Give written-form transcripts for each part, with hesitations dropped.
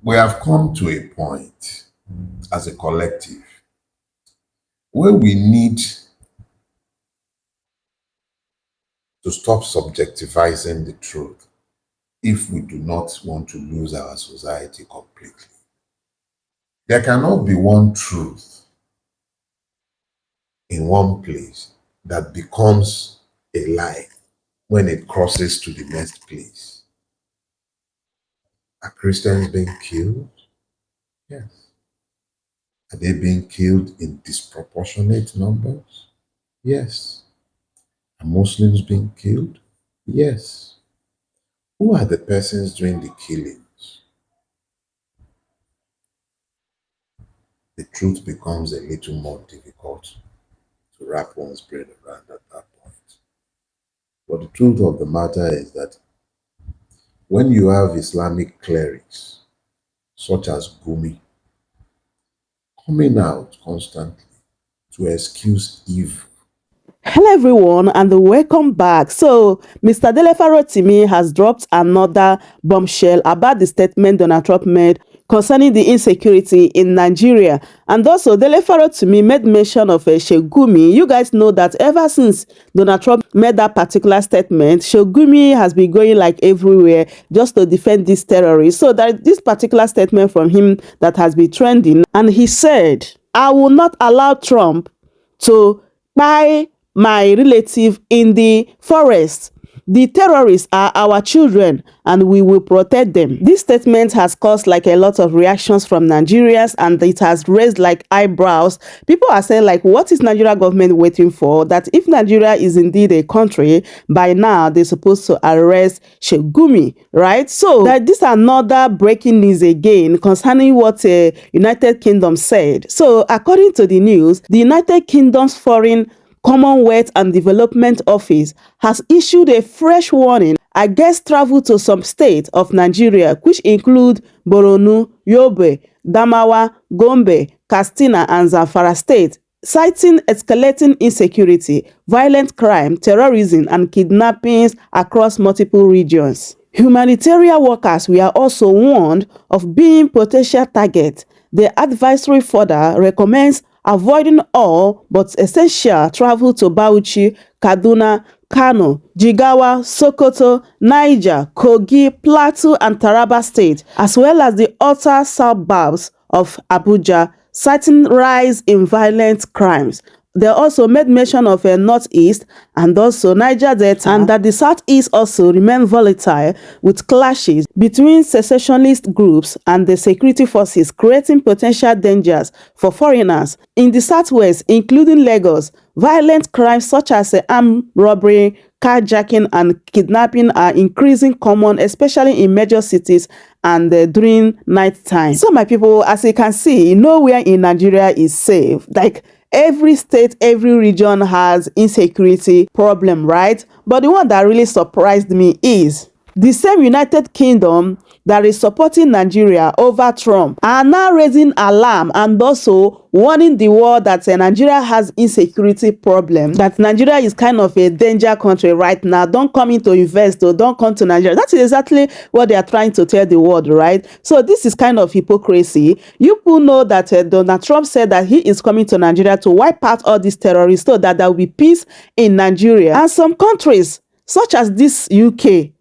We have come to a point as a collective where we need to stop subjectivizing the truth if we do not want to lose our society completely. There cannot be one truth in one place that becomes a lie when it crosses to the next place. Are Christians being killed? Yes. Are they being killed in disproportionate numbers? Yes. Are Muslims being killed? Yes. Who are the persons doing the killings? The truth becomes a little more difficult to wrap one's brain around at that point. But the truth of the matter is that when you have Islamic clerics, such as Gumi, coming out constantly to excuse evil. Hello everyone and welcome back. So, Mr. Dele Farotimi has dropped another bombshell about the statement Donald Trump made concerning the insecurity in Nigeria. And also, Dele Farotimi made mention of Sheikh Gumi. You guys know that ever since Donald Trump made that particular statement, Sheikh Gumi has been going like everywhere just to defend these terrorists. So, that this particular statement from him that has been trending, and he said, "I will not allow Trump to buy my relative in the forest. The terrorists are our children and we will protect them." This statement has caused like a lot of reactions from Nigerians, and it has raised like eyebrows. People are saying like, what is Nigeria government waiting for? That if Nigeria is indeed a country, by now they're supposed to arrest Sheikh Gumi, right? So that this is another breaking news again concerning what United Kingdom said. So according to the news, the United Kingdom's foreign Commonwealth and Development Office has issued a fresh warning against travel to some states of Nigeria, which include Borno, Yobe, Damawa, Gombe, Katsina, and Zamfara states, citing escalating insecurity, violent crime, terrorism, and kidnappings across multiple regions. Humanitarian workers were also warned of being potential targets. The advisory further recommends avoiding all but essential travel to Bauchi, Kaduna, Kano, Jigawa, Sokoto, Niger, Kogi, Plateau, and Taraba State, as well as the outer suburbs of Abuja, citing rise in violent crimes. They also made mention of a northeast and also Niger Delta, and that the southeast also remain volatile with clashes between secessionist groups and the security forces, creating potential dangers for foreigners. In the southwest, including Lagos, violent crimes such as armed robbery, carjacking, and kidnapping are increasing common, especially in major cities and during night time. So my people, as you can see, nowhere in Nigeria is safe. Like, every state, every region has insecurity problem, right? But the one that really surprised me is the same United Kingdom that is supporting Nigeria over Trump are now raising alarm and also warning the world that Nigeria has insecurity problem, that Nigeria is kind of a danger country right now. Don't come in to invest or don't come to Nigeria. That is exactly what they are trying to tell the world, right? So this is kind of hypocrisy. You people know that Donald Trump said that he is coming to Nigeria to wipe out all these terrorists so that there will be peace in Nigeria. And some countries, such as this UK,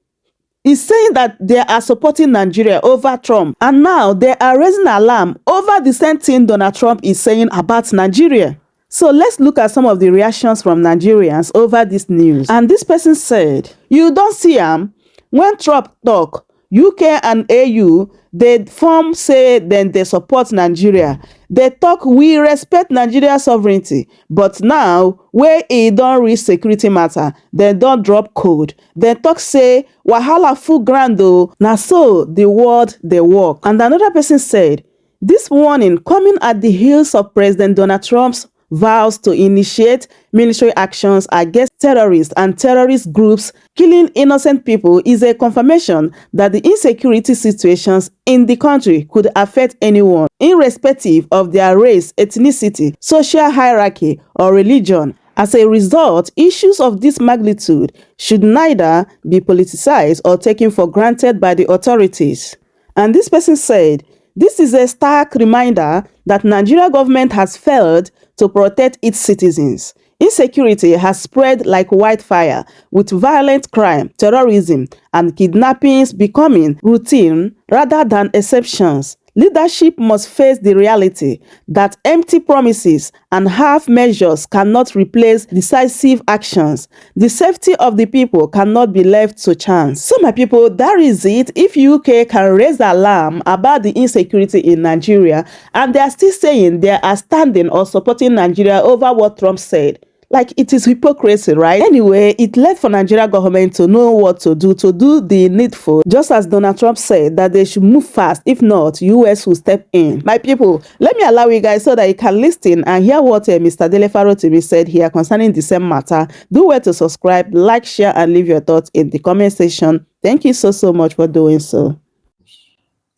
is saying that they are supporting Nigeria over Trump. And now they are raising alarm over the same thing Donald Trump is saying about Nigeria. So let's look at some of the reactions from Nigerians over this news. And this person said, "You don't see him when Trump talk, UK and AU, they form say then they support Nigeria. They talk we respect Nigeria's sovereignty, but now where it don't reach security matter, they don't drop code. They talk say wahala full ground though, na so the world they work." And another person said, "This warning coming at the heels of President Donald Trump's vows to initiate military actions against terrorists and terrorist groups killing innocent people is a confirmation that the insecurity situations in the country could affect anyone, irrespective of their race, ethnicity, social hierarchy, or religion. As a result, issues of this magnitude should neither be politicized or taken for granted by the authorities." And this person said, This is a stark reminder that Nigeria government has failed to protect its citizens. Insecurity has spread like wildfire, with violent crime, terrorism, and kidnappings becoming routine rather than exceptions. Leadership must face the reality that empty promises and half measures cannot replace decisive actions. The safety of the people cannot be left to chance. So, my people, that is it. If UK can raise alarm about the insecurity in Nigeria and they are still saying they are standing or supporting Nigeria over what Trump said, like, it is hypocrisy, right? Anyway, it led for Nigeria government to know what to do the needful, just as Donald Trump said that they should move fast. If not, US will step in. My people, let me allow you guys so that you can listen and hear what Mr. Dele Farotimi said here concerning the same matter. Do well to subscribe, like, share, and leave your thoughts in the comment section. Thank you so much for doing so.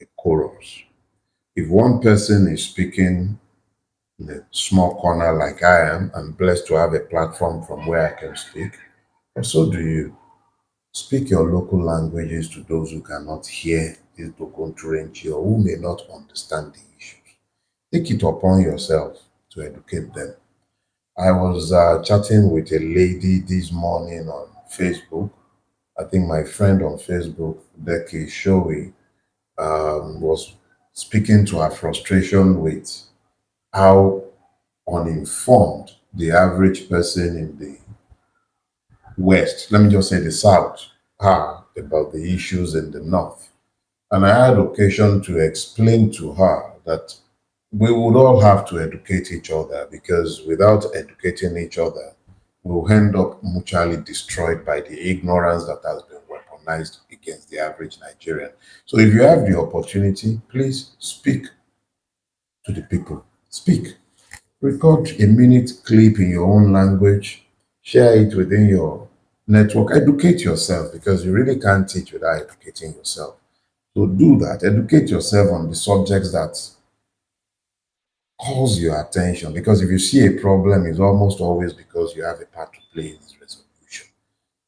A chorus. If one person is speaking in a small corner like I am, I'm blessed to have a platform from where I can speak, and so do you. Speak your local languages to those who cannot hear this Dogonturenchi or who may not understand the issues. Take it upon yourself to educate them. I was chatting with a lady this morning on Facebook. I think my friend on Facebook, Deke Shoei, was speaking to her frustration with how uninformed the average person in the West, let me just say the South, are about the issues in the North. And I had occasion to explain to her that we would all have to educate each other, because without educating each other, we'll end up mutually destroyed by the ignorance that has been weaponized against the average Nigerian. So if you have the opportunity, please speak to the people. Speak. Record a minute clip in your own language, share it within your network, educate yourself, because you really can't teach without educating yourself. So do that, educate yourself on the subjects that calls your attention, because if you see a problem, it's almost always because you have a part to play in its resolution.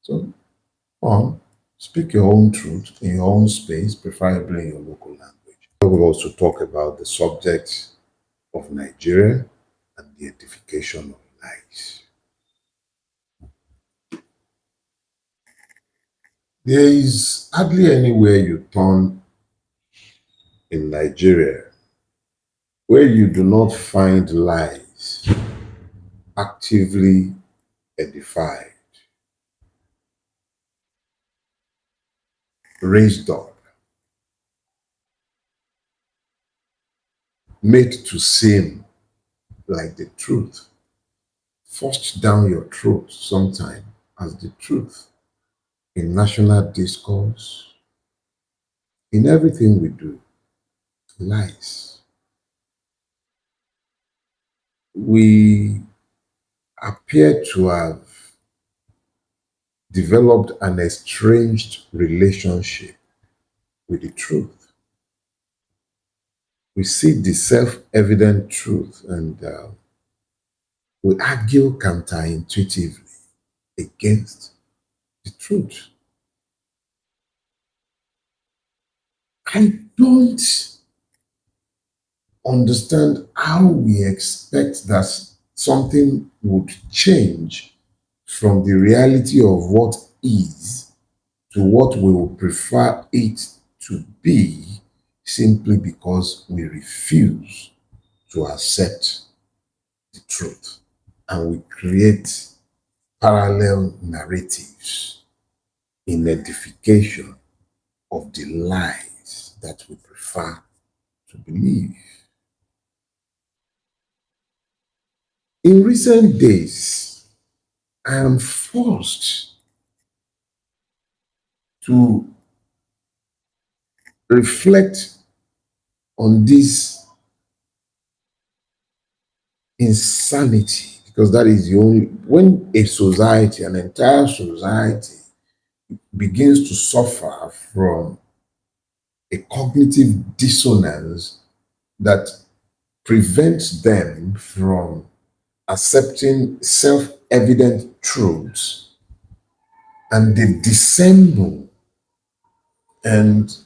So speak your own truth in your own space, preferably in your local language. We'll also talk about the subject of Nigeria and the edification of lies. There is hardly anywhere you turn in Nigeria where you do not find lies actively edified, raised up, made to seem like the truth, forced down your throat sometime as the truth in national discourse, in everything we do. Lies. We appear to have developed an estranged relationship with the truth. We see the self-evident truth and we argue counterintuitively against the truth. I don't understand how we expect that something would change from the reality of what is to what we would prefer it to be, simply because we refuse to accept the truth and we create parallel narratives in edification of the lies that we prefer to believe. In recent days, I am forced to reflect on this insanity, because that is the only, when a society, an entire society, begins to suffer from a cognitive dissonance that prevents them from accepting self-evident truths, and they dissemble and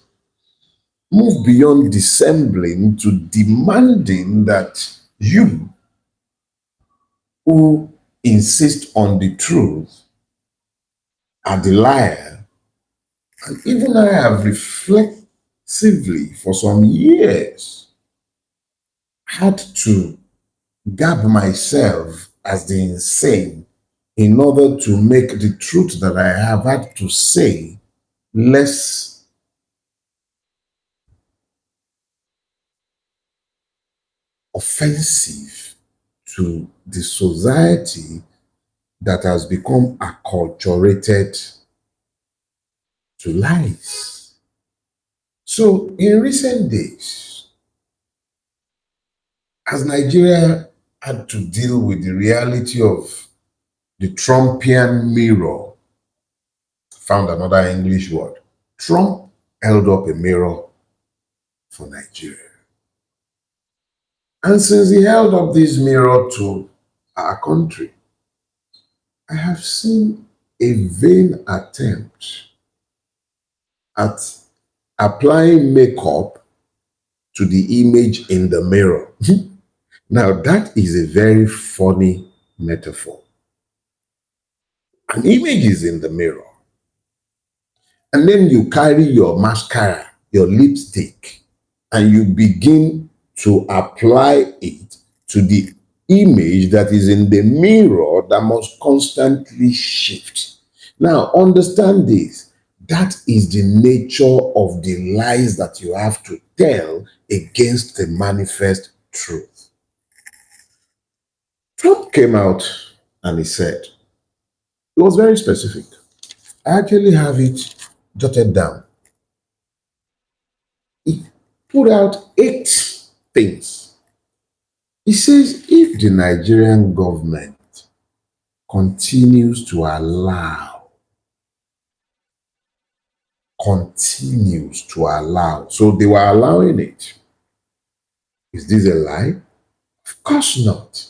move beyond dissembling to demanding that you who insist on the truth are the liar. And even I have reflexively for some years had to gab myself as the insane in order to make the truth that I have had to say less offensive to the society that has become acculturated to lies. So in recent days, as Nigeria had to deal with the reality of the Trumpian mirror, found another English word. Trump held up a mirror for Nigeria. And since he held up this mirror to our country, I have seen a vain attempt at applying makeup to the image in the mirror. Now, that is a very funny metaphor. An image is in the mirror, and then you carry your mascara, your lipstick, and you begin to apply it to the image that is in the mirror that must constantly shift. Now, understand this. That is the nature of the lies that you have to tell against the manifest truth. Trump came out and he said, it was very specific. I actually have it jotted down. He put out 8 things. He says if the Nigerian government continues to allow, so they were allowing it. Is this a lie? Of course not.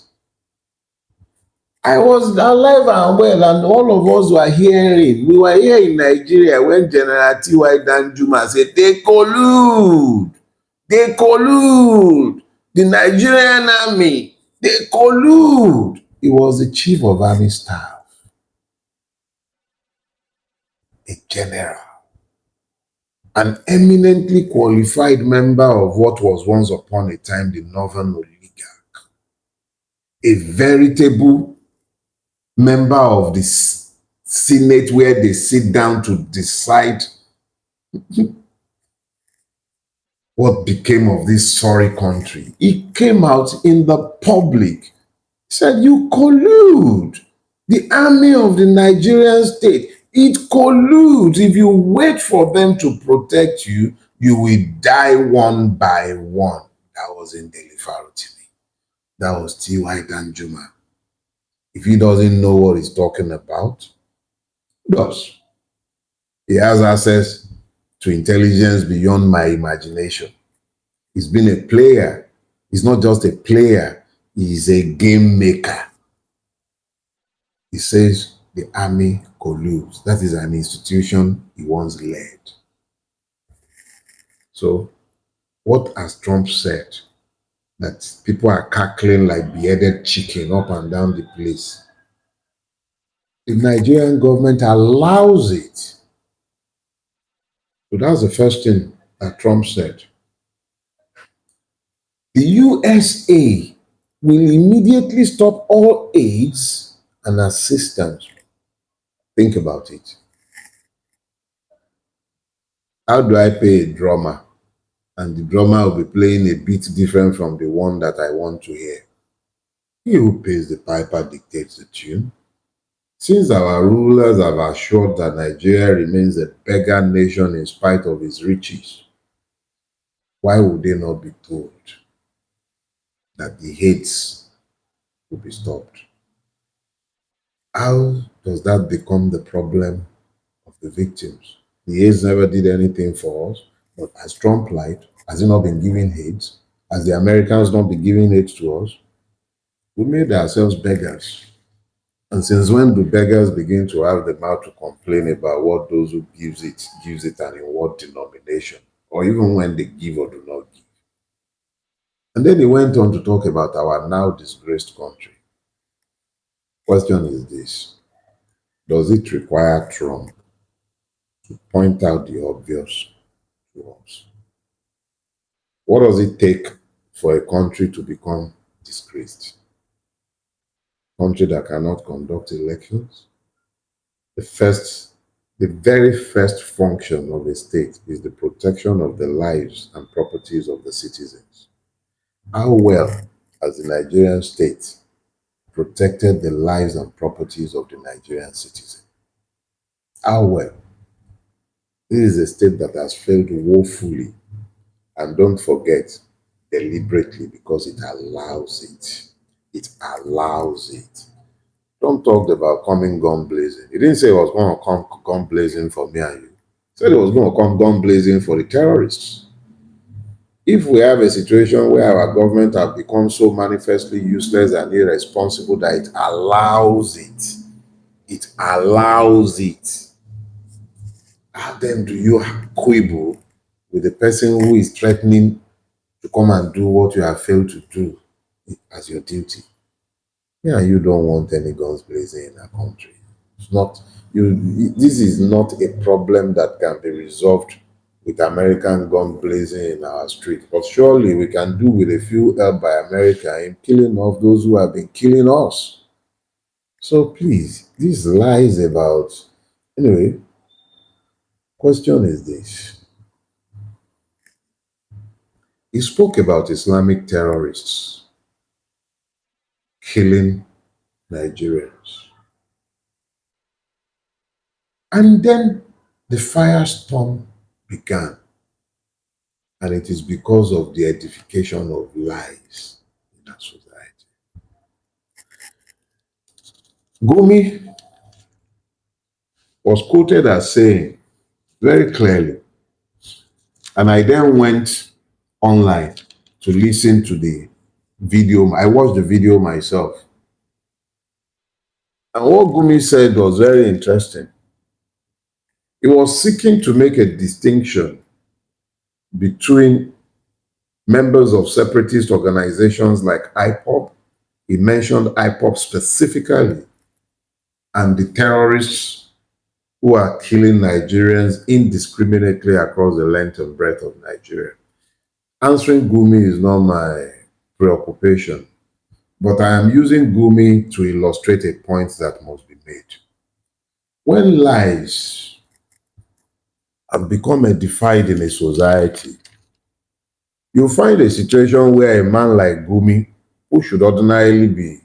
I was alive and well, and all of us were hearing. We were here in Nigeria when General T.Y. Danjuma said, they collude. They collude. The Nigerian army, they collude. He was the chief of army staff, a general, an eminently qualified member of what was once upon a time the Northern Oligarch, a veritable member of the Senate where they sit down to decide what became of this sorry country. He came out in the public, said, you collude. The army of the Nigerian state, it colludes. If you wait for them to protect you, you will die one by one. That was in Dele Farotimi. That was T.Y. Danjuma. If he doesn't know what he's talking about, who does? He has access to intelligence beyond my imagination. He's been a player. He's not just a player, he's a game maker. He says the army colludes. That is an institution he once led. So what has Trump said? That people are cackling like beheaded chicken up and down the place. The Nigerian government allows it. So that's the first thing that Trump said. The USA will immediately stop all aids and assistance. Think about it. How do I pay a drummer? And the drummer will be playing a beat different from the one that I want to hear. He who pays the piper dictates the tune. Since our rulers have assured that Nigeria remains a beggar nation in spite of its riches, why would they not be told that the hates will be stopped? How does that become the problem of the victims? The AIDS never did anything for us, but as Trump lied, has he not been giving AIDS? Has the Americans not been giving AIDS to us? We made ourselves beggars. And since when do beggars begin to have the mouth to complain about what those who gives it, and in what denomination? or even when they give or do not give. And then he went on to talk about our now disgraced country. Question is this: does it require Trump to point out the obvious to us? What does it take for a country to become disgraced? A country that cannot conduct elections? The very first function of a state is the protection of the lives and properties of the citizens. How well has the Nigerian state protected the lives and properties of the Nigerian citizen? How well? This is a state that has failed woefully, and don't forget, deliberately, because it allows it. It allows it. Trump talked about coming gun blazing. He didn't say it was going to come gun blazing for me and you. He said it was going to come gun blazing for the terrorists. If we have a situation where our government have become so manifestly useless and irresponsible that it allows it, how then do you quibble with the person who is threatening to come and do what you have failed to do as your duty? Yeah, you don't want any guns blazing in our country. It's not you. This is not a problem that can be resolved with American gun blazing in our street. But surely we can do with a few help by America in killing off those who have been killing us. So please, these lies about anyway. Question is this: he spoke about Islamic terrorists killing Nigerians. And then the firestorm began. And it is because of the edification of lies in our society. Gumi was quoted as saying very clearly, and I then went online to listen to the video. I watched the video myself. And what Gumi said was very interesting. He was seeking to make a distinction between members of separatist organizations like IPOB. He mentioned IPOB specifically, and the terrorists who are killing Nigerians indiscriminately across the length and breadth of Nigeria. Answering Gumi is not my preoccupation, but I am using Gumi to illustrate a point that must be made. When lies have become edified in a society, you'll find a situation where a man like Gumi, who should ordinarily be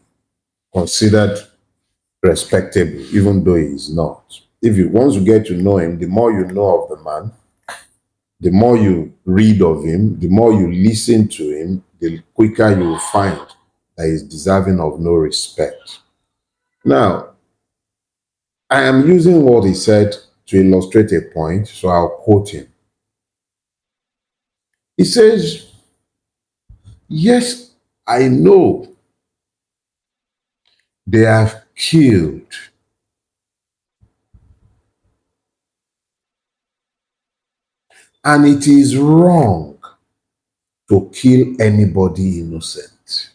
considered respectable, even though he is not. Once you get to know him, the more you know of the man, the more you read of him, the more you listen to him, the quicker you will find that he's deserving of no respect. Now, I am using what he said to illustrate a point, so I'll quote him. He says, yes, I know they have killed. And it is wrong to kill anybody innocent.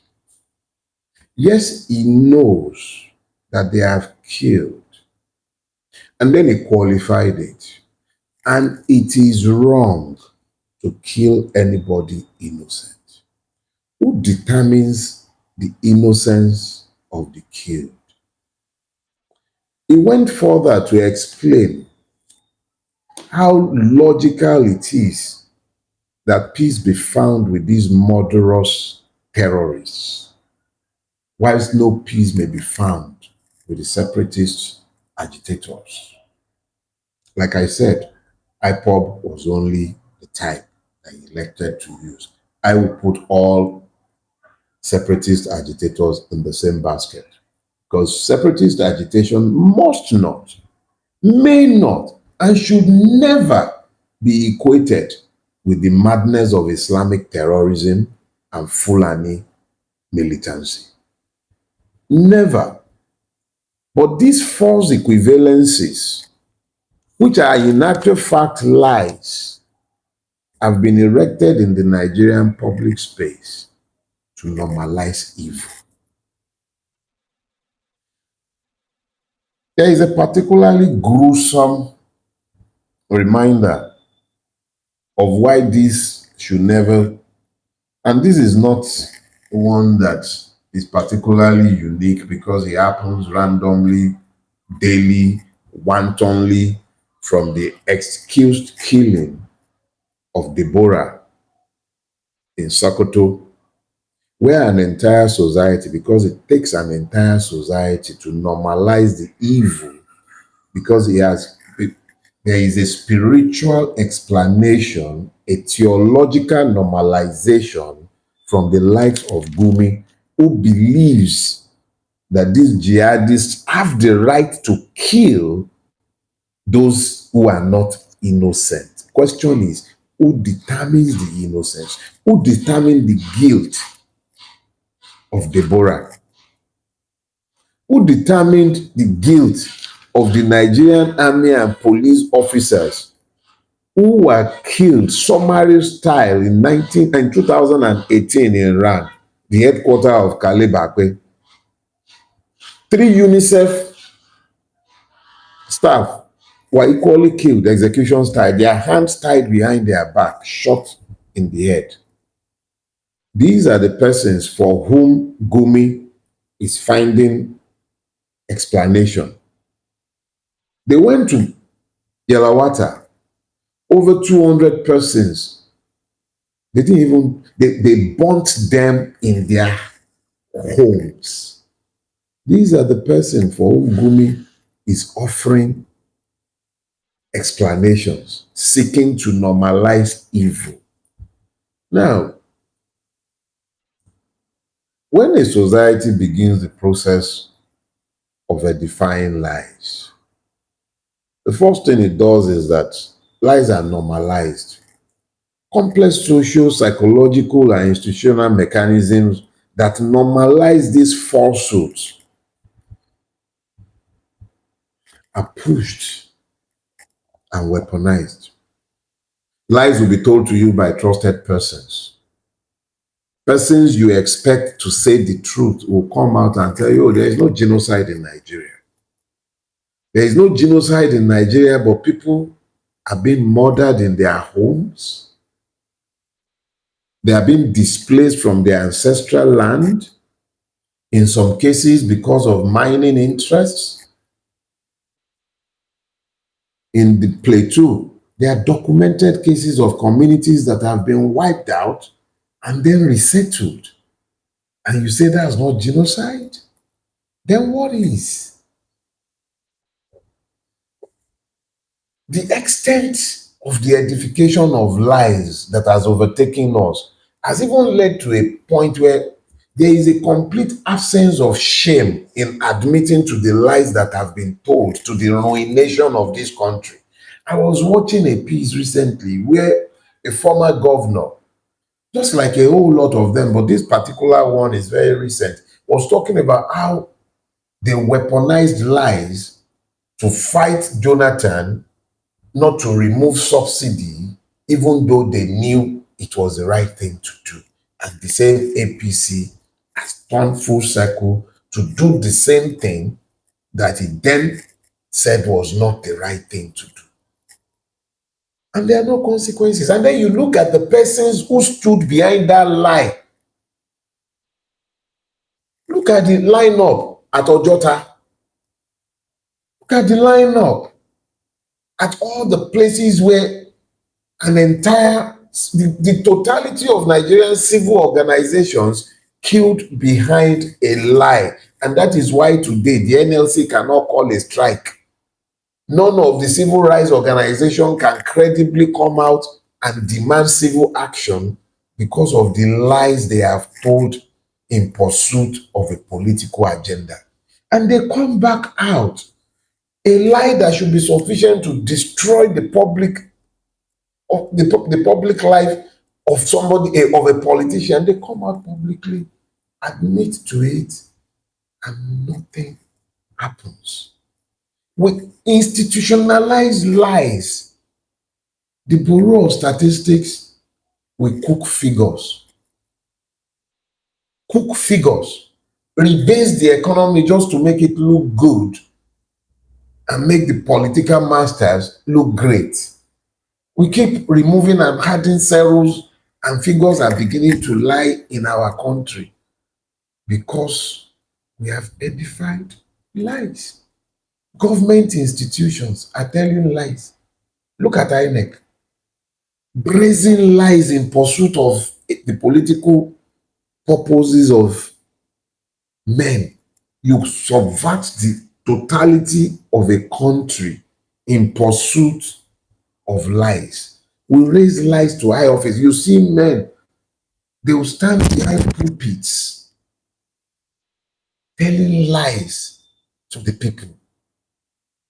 Yes, he knows that they have killed. And then he qualified it. And it is wrong to kill anybody innocent. Who determines the innocence of the killed? He went further to explain how logical it is that peace be found with these murderous terrorists, whilst no peace may be found with the separatist agitators. Like I said, IPOB was only the type that he elected to use. I will put all separatist agitators in the same basket, because separatist agitation must not, may not, and should never be equated with the madness of Islamic terrorism and Fulani militancy. Never. But these false equivalencies, which are in actual fact lies, have been erected in the Nigerian public space to normalize evil. There is a particularly gruesome reminder of why this should never, and this is not one that is particularly unique because it happens randomly, daily, wantonly, from the excused killing of Deborah in Sokoto, where an entire society, because it takes an entire society to normalize the evil, because there is a spiritual explanation, a theological normalization from the likes of Gumi, who believes that these jihadists have the right to kill those who are not innocent. Question is, who determines the innocence? Who determines the guilt of Deborah? Who determined the guilt of the Nigerian army and police officers who were killed summary style in 2018 in Iran, the headquarters of Kalibakwe? 3 UNICEF staff were equally killed, execution style, their hands tied behind their back, shot in the head. These are the persons for whom Gumi is finding explanation. They went to Yelawata, over 200 persons. They didn't even, they burnt them in their homes. These are the persons for whom Gumi is offering explanations, seeking to normalize evil. Now, when a society begins the process of edifying lies, the first thing it does is that lies are normalized. Complex social, psychological, and institutional mechanisms that normalize these falsehoods are pushed and weaponized. Lies will be told to you by trusted persons. Persons you expect to say the truth will come out and tell you, oh, there is no genocide in Nigeria. There is no genocide in Nigeria, but people are being murdered in their homes. They are being displaced from their ancestral land, in some cases because of mining interests. In the plateau, there are documented cases of communities that have been wiped out and then resettled. And you say that's not genocide? Then what is? The extent of the edification of lies that has overtaken us has even led to a point where there is a complete absence of shame in admitting to the lies that have been told, to the ruination of this country. I was watching a piece recently where a former governor, just like a whole lot of them, but this particular one is very recent, was talking about how they weaponized lies to fight Jonathan not to remove subsidy, even though they knew it was the right thing to do. And the same APC has turned full circle to do the same thing that he then said was not the right thing to do. And there are no consequences. And then you look at the persons who stood behind that lie. Look at the lineup at Ojota. Look at the lineup at all the places where an entire, the totality of Nigerian civil organizations killed behind a lie. And that is why today the NLC cannot call a strike. None of the civil rights organizations can credibly come out and demand civil action because of the lies they have told in pursuit of a political agenda. And they come back out. A lie that should be sufficient to destroy the public the public life of somebody, of a politician, they come out publicly, admit to it, and nothing happens. With institutionalized lies, the Bureau of Statistics We cook figures, rebase the economy just to make it look good and make the political masters look great. We keep removing and adding zeros, and figures are beginning to lie in our country because we have edified lies. Government institutions are telling lies. Look at INEC, brazen lies in pursuit of the political purposes of men. You subvert the totality of a country in pursuit of lies. We raise lies to high office. You see men, they will stand behind pulpits telling lies to the people,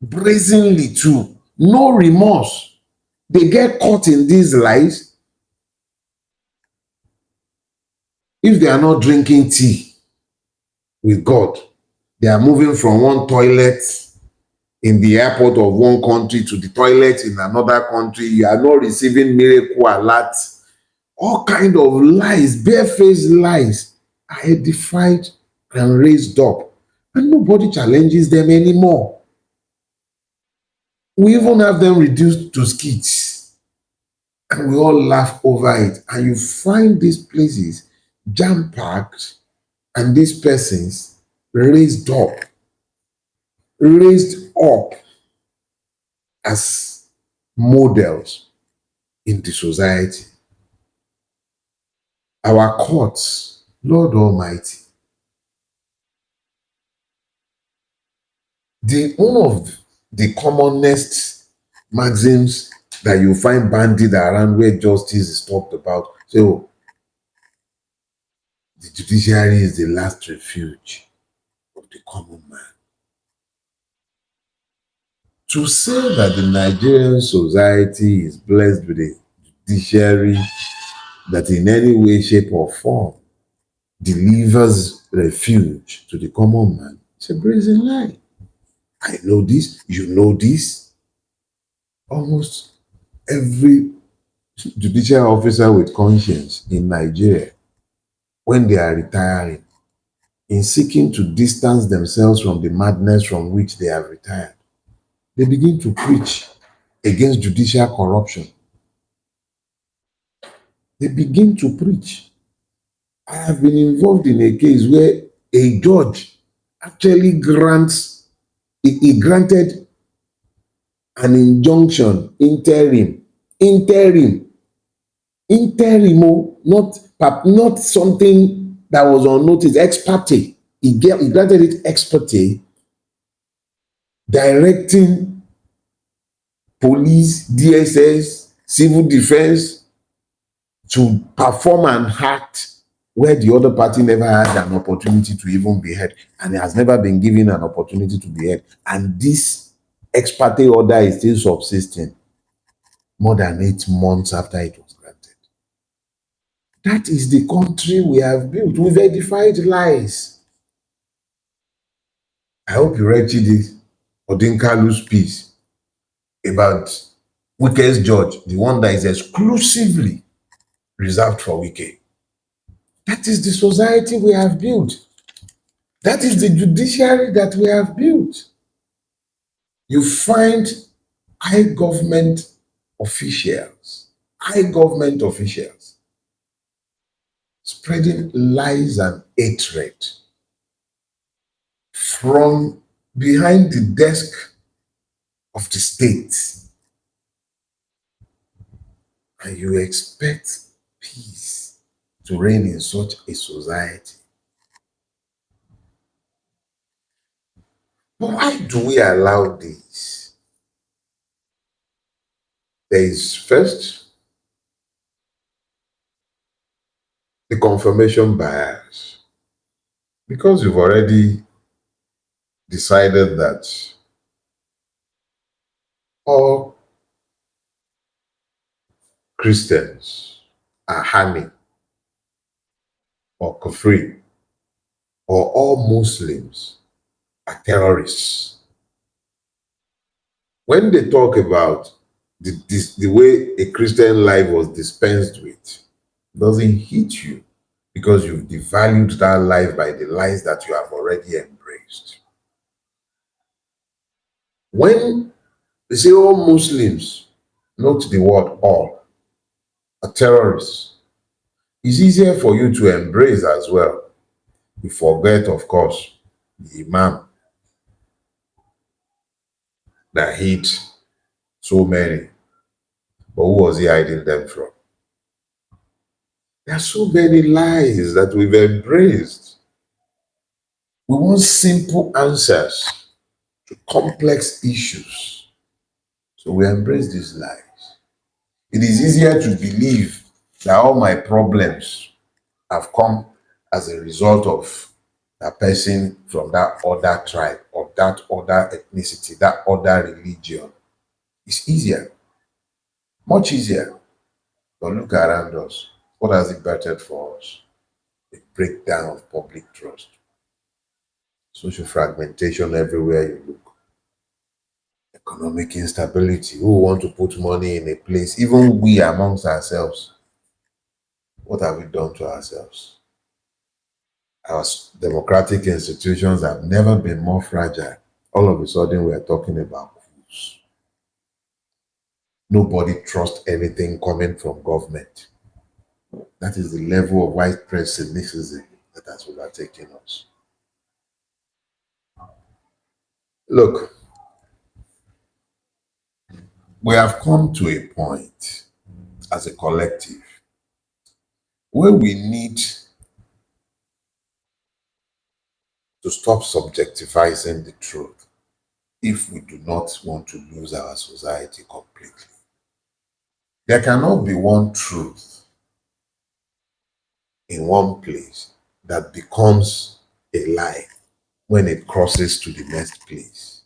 brazenly too, no remorse. They get caught in these lies. If they are not drinking tea with God, they are moving from one toilet in the airport of one country to the toilet in another country. You are not receiving miracle alerts. All kind of lies, barefaced lies are edified and raised up, and nobody challenges them anymore. We even have them reduced to skits, and we all laugh over it. And you find these places jam-packed, and these persons raised up as models in the society. Our courts, Lord Almighty, one of the commonest maxims that you find bandied around where justice is talked about. So the judiciary is the last refuge of the common man. To say that the Nigerian society is blessed with a judiciary that in any way, shape, or form delivers refuge to the common man, it's a brazen lie. I know this, you know this. Almost every judicial officer with conscience in Nigeria, when they are retiring, in seeking to distance themselves from the madness from which they have retired, they begin to preach against judicial corruption. They begin to preach. I have been involved in a case where a judge actually he granted an injunction, interim, not something that was on notice, ex parte. He granted it ex parte, directing police, DSS, civil defense to perform an act where the other party never had an opportunity to even be heard, and has never been given an opportunity to be heard. And this ex parte order is still subsisting more than 8 months after it was granted. That is the country we have built. We've edified lies. I hope you read Chidi Odinkalu's piece about Wike's judge, the one that is exclusively reserved for Wike. That is the society we have built. That is the judiciary that we have built. You find high government officials spreading lies and hatred from behind the desk of the state, and you expect peace to reign in such a society. But why do we allow this? There is first the confirmation bias, because you've already decided that all Christians are Hani or Kufri, or all Muslims are terrorists. When they talk about the way a Christian life was dispensed with, It doesn't hit you because you've devalued that life by the lies that you have already embraced. When they say all Muslims, note the word all, are terrorists, it's easier for you to embrace as well. You forget, of course, the Imam that hit so many, but who was he hiding them from? There are so many lies that we've embraced. We want simple answers to complex issues. So we embrace these lies. It is easier to believe that all my problems have come as a result of a person from that other tribe or that other ethnicity, that other religion. It's easier, much easier. But look around us. What has it bettered for us? A breakdown of public trust, social fragmentation everywhere you look, economic instability. Who want to put money in a place? Even we amongst ourselves. What have we done to ourselves? Our democratic institutions have never been more fragile. All of a sudden, we are talking about coups. Nobody trusts anything coming from government. That is the level of widespread cynicism that has overtaken us. Look, we have come to a point as a collective where we need to stop subjectivizing the truth if we do not want to lose our society completely. There cannot be one truth in one place that becomes a lie when it crosses to the next place.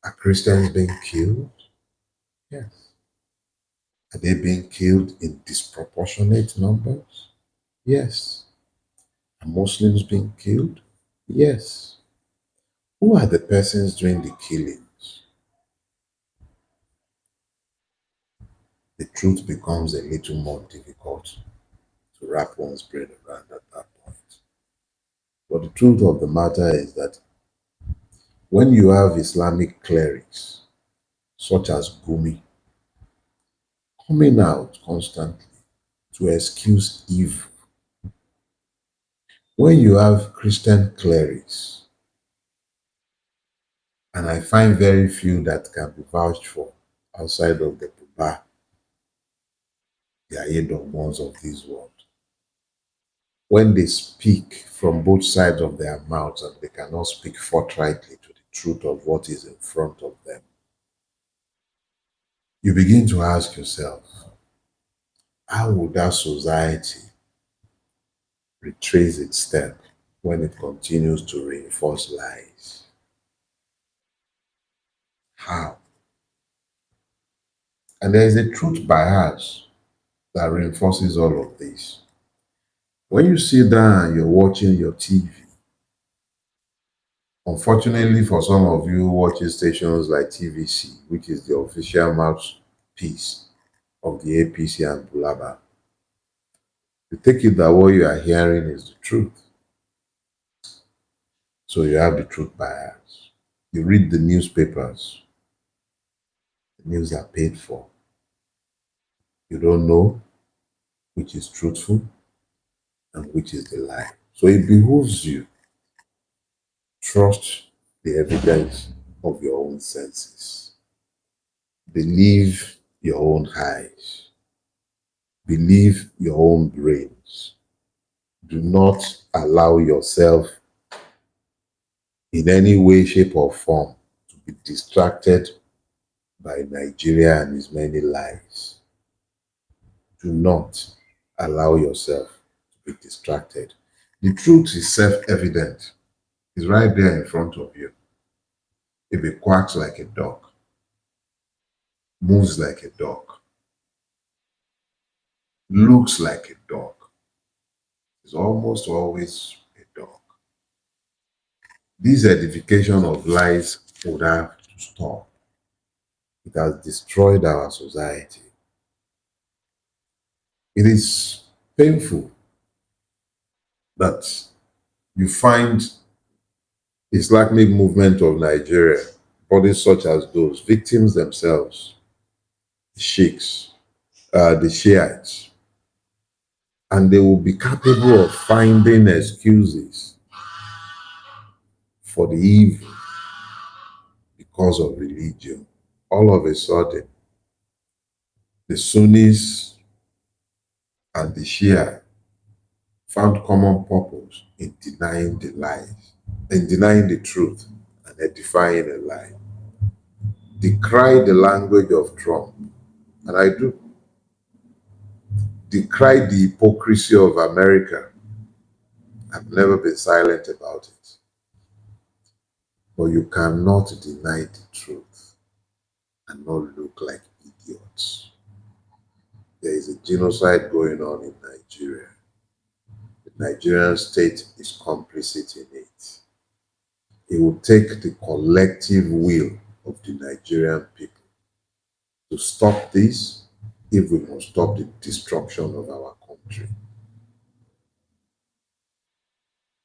Are Christians being killed? Yes. Are they being killed in disproportionate numbers? Yes. Are Muslims being killed? Yes. Who are the persons doing the killings? The truth becomes a little more difficult to wrap one's brain around at that point. But the truth of the matter is that when you have Islamic clerics, such as Gumi, coming out constantly to excuse evil, when you have Christian clerics, and I find very few that can be vouched for outside of the Buba, the Ayedon ones of this world, when they speak from both sides of their mouths and they cannot speak forthrightly to the truth of what is in front of them, you begin to ask yourself, how would that society retrace its step when it continues to reinforce lies? How? And there is a truth bias that reinforces all of this. When you sit down and you're watching your TV, unfortunately for some of you watching stations like TVC, which is the official mouthpiece of the APC and Bulaba, you take it that what you are hearing is the truth. So you have the truth bias. You read the newspapers, the news are paid for. You don't know which is truthful and which is the lie. So it behooves you trust the evidence of your own senses. Believe your own eyes. Believe your own brains. Do not allow yourself in any way, shape, or form to be distracted by Nigeria and its many lies. Do not allow yourself to be distracted. The truth is self-evident. It's right there in front of you. If it quacks like a dog, moves like a dog, looks like a dog, it's almost always a dog. This edification of lies would have to stop. It has destroyed our society. It is painful that you find Islamic movement of Nigeria, bodies such as those, victims themselves, the Sheikhs, the Shiites, and they will be capable of finding excuses for the evil because of religion. All of a sudden, the Sunnis and the Shia found common purpose in denying the lies, in denying the truth and edifying a lie. Decry the language of Trump, and I do. Decry the hypocrisy of America. I've never been silent about it. But you cannot deny the truth and not look like idiots. There is a genocide going on in Nigeria. The Nigerian state is complicit in it. It will take the collective will of the Nigerian people to stop this if we must stop the destruction of our country.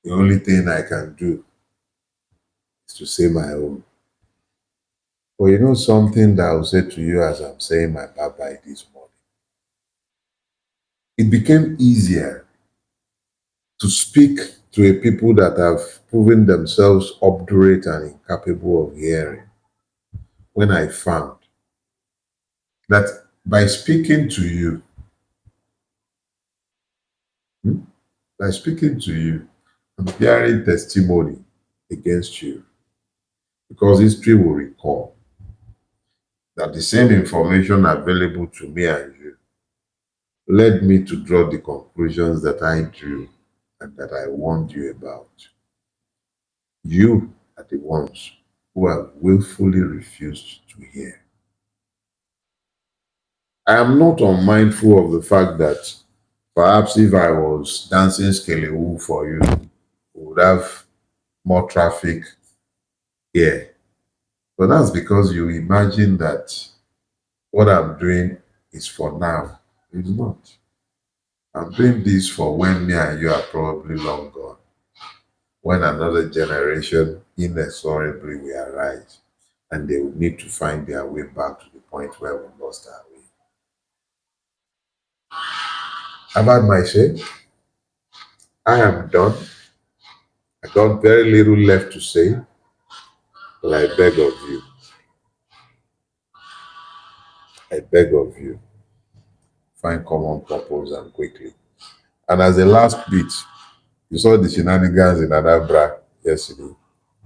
The only thing I can do is to say my own. But you know something that I'll say to you as I'm saying my bye-bye this morning? It became easier to speak to a people that have proven themselves obdurate and incapable of hearing when I found that by speaking to you, hmm, by speaking to you, I'm bearing testimony against you because history will recall that the same information available to me and you led me to draw the conclusions that I drew and that I warned you about. You are the ones who have willfully refused to hear. I am not unmindful of the fact that perhaps if I was dancing skelewu for you, we would have more traffic here. But that's because you imagine that what I'm doing is for now. It's not. I'm doing this for when me and you are probably long gone. When another generation inexorably will arise and they will need to find their way back to the point where we lost our way. I've had my say. I am done. I got very little left to say, but I beg of you, find common purpose and quickly. And as a last bit, you saw the shenanigans in Anambra yesterday.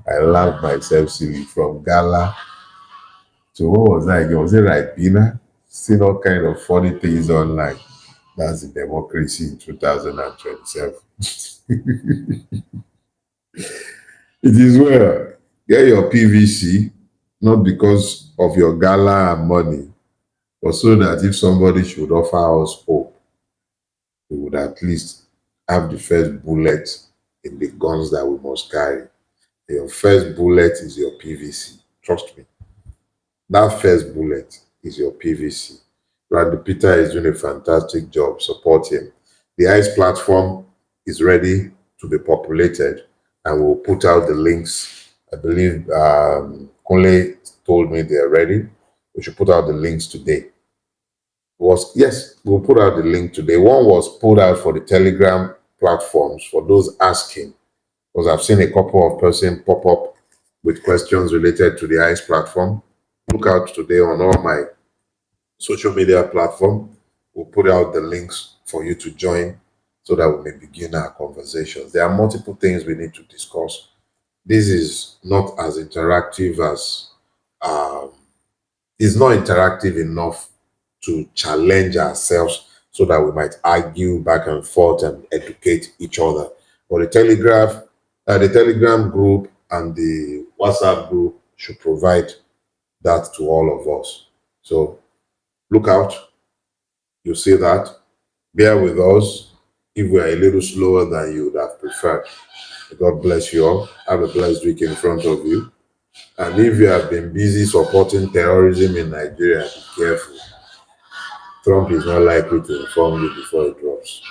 I laughed myself silly from Gala to what was that again? Was it Ribena? Seen all kind of funny things online. That's the democracy in 2027. It is well. Get your PVC, not because of your gala and money, but so that if somebody should offer us hope, we would at least have the first bullet in the guns that we must carry. Your first bullet is your PVC. Trust me. That first bullet is your PVC. Randy Peter is doing a fantastic job. Support him. The ICE platform is ready to be populated, and we'll put out the links. I believe Kunle told me they're ready. We should put out the links today. Yes, we'll put out the link today. One was put out for the Telegram platforms for those asking, because I've seen a couple of persons pop up with questions related to the ICE platform. Look out today on all my social media platform. We'll put out the links for you to join so that we may begin our conversations. There are multiple things we need to discuss. This is not as interactive as it's not interactive enough to challenge ourselves so that we might argue back and forth and educate each other. But the Telegram group and the WhatsApp group should provide that to all of us. So look out. You see that. Bear with us if we are a little slower than you would have preferred. God bless you all. Have a blessed week in front of you. And if you have been busy supporting terrorism in Nigeria, be careful. Trump is not likely to inform you before it drops.